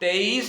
23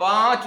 5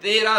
13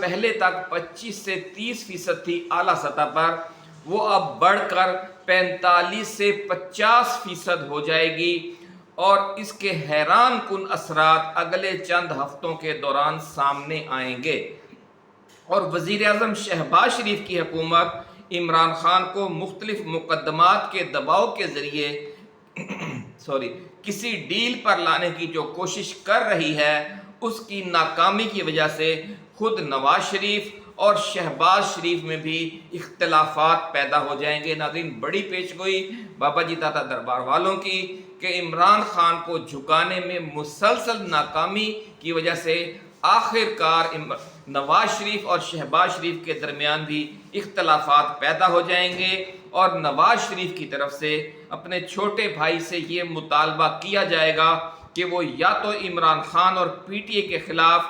پہلے تک 25 سے 30% تھی اعلیٰ سطح پر، وہ اب بڑھ کر 45 سے 50% ہو جائے گی، اور اس کے حیران کن اثرات اگلے چند ہفتوں کے دوران سامنے آئیں گے۔ اور وزیر اعظم شہباز شریف کی حکومت عمران خان کو مختلف مقدمات کے دباؤ کے ذریعے کسی ڈیل پر لانے کی جو کوشش کر رہی ہے، اس کی ناکامی کی وجہ سے خود نواز شریف اور شہباز شریف میں بھی اختلافات پیدا ہو جائیں گے۔ ناظرین، بڑی پیش گوئی بابا جی داتا دربار والوں کی کہ عمران خان کو جھکانے میں مسلسل ناکامی کی وجہ سے آخر کار نواز شریف اور شہباز شریف کے درمیان بھی اختلافات پیدا ہو جائیں گے، اور نواز شریف کی طرف سے اپنے چھوٹے بھائی سے یہ مطالبہ کیا جائے گا کہ وہ یا تو عمران خان اور پی ٹی اے کے خلاف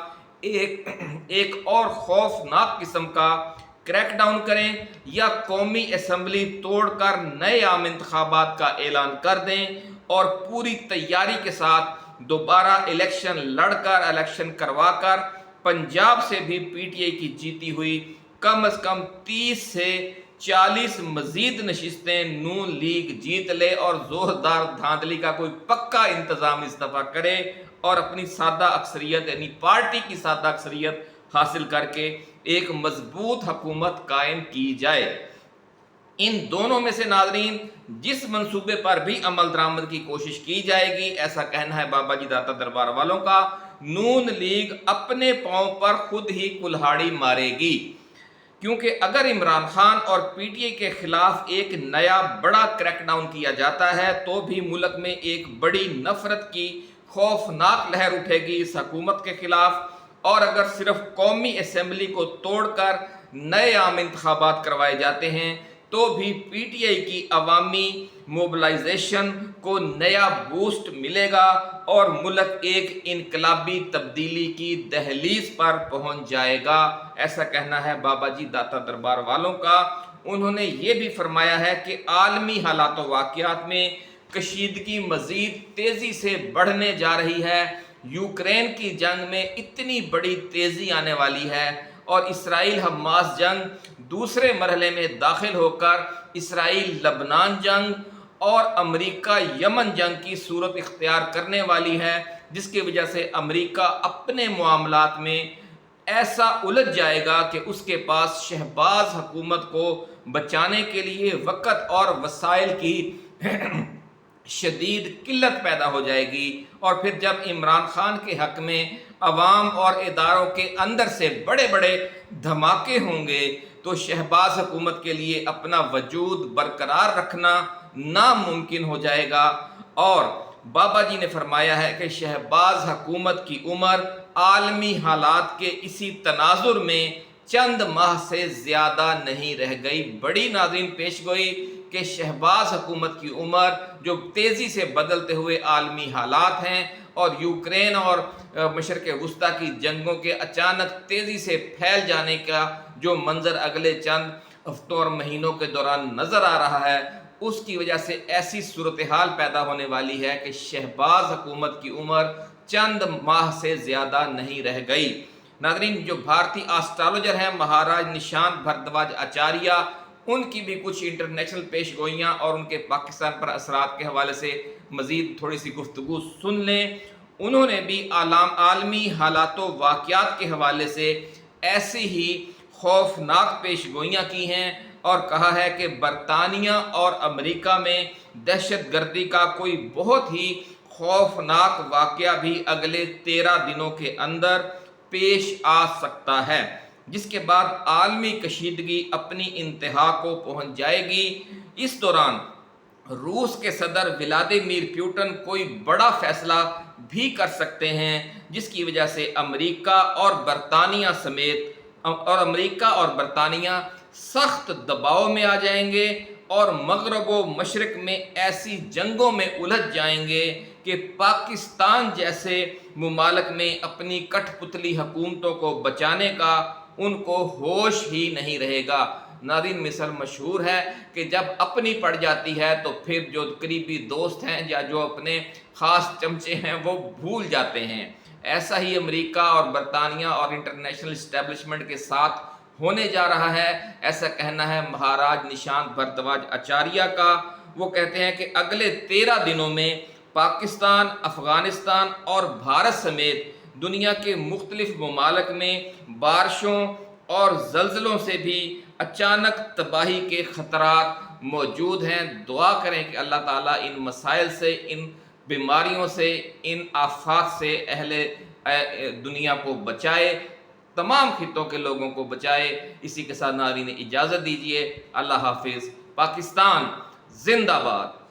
ایک اور خوفناک قسم کا کریک ڈاؤن کریں، یا قومی اسمبلی توڑ کر نئے عام انتخابات کا اعلان کر دیں اور پوری تیاری کے ساتھ دوبارہ الیکشن لڑ کر، الیکشن کروا کر پنجاب سے بھی پی ٹی اے کی جیتی ہوئی کم از کم 30 سے 40 مزید نشستیں نون لیگ جیت لے، اور زوردار دھاندلی کا کوئی پکا انتظام اس دفعہ کرے، اور اپنی سادہ اکثریت یعنی پارٹی کی سادہ اکثریت حاصل کر کے ایک مضبوط حکومت قائم کی جائے۔ ان دونوں میں سے ناظرین جس منصوبے پر بھی عمل درآمد کی کوشش کی جائے گی، ایسا کہنا ہے بابا جی داتا دربار والوں کا، نون لیگ اپنے پاؤں پر خود ہی کلہاڑی مارے گی، کیونکہ اگر عمران خان اور پی ٹی اے کے خلاف ایک نیا بڑا کریک ڈاؤن کیا جاتا ہے تو بھی ملک میں ایک بڑی نفرت کی خوفناک لہر اٹھے گی اس حکومت کے خلاف، اور اگر صرف قومی اسمبلی کو توڑ کر نئے عام انتخابات کروائے جاتے ہیں تو بھی پی ٹی آئی کی عوامی موبلائزیشن کو نیا بوسٹ ملے گا، اور ملک ایک انقلابی تبدیلی کی دہلیز پر پہنچ جائے گا، ایسا کہنا ہے بابا جی داتا دربار والوں کا۔ انہوں نے یہ بھی فرمایا ہے کہ عالمی حالات و واقعات میں کشیدگی مزید تیزی سے بڑھنے جا رہی ہے، یوکرین کی جنگ میں اتنی بڑی تیزی آنے والی ہے، اور اسرائیل حماس جنگ دوسرے مرحلے میں داخل ہو کر اسرائیل لبنان جنگ اور امریکہ یمن جنگ کی صورت اختیار کرنے والی ہے، جس کی وجہ سے امریکہ اپنے معاملات میں ایسا الجھ جائے گا کہ اس کے پاس شہباز حکومت کو بچانے کے لیے وقت اور وسائل کی شدید قلت پیدا ہو جائے گی، اور پھر جب عمران خان کے حق میں عوام اور اداروں کے اندر سے بڑے بڑے دھماکے ہوں گے تو شہباز حکومت کے لیے اپنا وجود برقرار رکھنا ناممکن ہو جائے گا۔ اور بابا جی نے فرمایا ہے کہ شہباز حکومت کی عمر عالمی حالات کے اسی تناظر میں چند ماہ سے زیادہ نہیں رہ گئی۔ بڑی ناظرین پیش گوئی کہ شہباز حکومت کی عمر جو تیزی سے بدلتے ہوئے عالمی حالات ہیں، اور یوکرین اور مشرق وسطیٰ کی جنگوں کے اچانک تیزی سے پھیل جانے کا جو منظر اگلے چند ہفتوں اور مہینوں کے دوران نظر آ رہا ہے، اس کی وجہ سے ایسی صورتحال پیدا ہونے والی ہے کہ شہباز حکومت کی عمر چند ماہ سے زیادہ نہیں رہ گئی۔ ناظرین، جو بھارتی آسٹرالوجر ہیں مہاراج نشانت بھردواج آچاریہ، ان کی بھی کچھ انٹرنیشنل پیش گوئیاں اور ان کے پاکستان پر اثرات کے حوالے سے مزید تھوڑی سی گفتگو سن لیں۔ انہوں نے بھی عالمی حالات و واقعات کے حوالے سے ایسی ہی خوفناک پیش گوئیاں کی ہیں، اور کہا ہے کہ برطانیہ اور امریکہ میں دہشت گردی کا کوئی بہت ہی خوفناک واقعہ بھی اگلے 13 دنوں کے اندر پیش آ سکتا ہے، جس کے بعد عالمی کشیدگی اپنی انتہا کو پہنچ جائے گی۔ اس دوران روس کے صدر ولادیمیر پوٹن کوئی بڑا فیصلہ بھی کر سکتے ہیں، جس کی وجہ سے امریکہ اور برطانیہ سخت دباؤ میں آ جائیں گے، اور مغرب و مشرق میں ایسی جنگوں میں الجھ جائیں گے کہ پاکستان جیسے ممالک میں اپنی کٹھ پتلی حکومتوں کو بچانے کا ان کو ہوش ہی نہیں رہے گا۔ ناظرین، مثل مشہور ہے کہ جب اپنی پڑ جاتی ہے تو پھر جو قریبی دوست ہیں یا جو اپنے خاص چمچے ہیں وہ بھول جاتے ہیں۔ ایسا ہی امریکہ اور برطانیہ اور انٹرنیشنل اسٹیبلشمنٹ کے ساتھ ہونے جا رہا ہے، ایسا کہنا ہے مہاراج نشانت بھردواج آچاریہ کا۔ وہ کہتے ہیں کہ اگلے 13 دنوں میں پاکستان، افغانستان اور بھارت سمیت دنیا کے مختلف ممالک میں بارشوں اور زلزلوں سے بھی اچانک تباہی کے خطرات موجود ہیں۔ دعا کریں کہ اللہ تعالیٰ ان مسائل سے، ان بیماریوں سے، ان آفات سے اہل دنیا کو بچائے، تمام خطوں کے لوگوں کو بچائے۔ اسی کے ساتھ ناظرین اجازت دیجیے، اللہ حافظ۔ پاکستان زندہ باد۔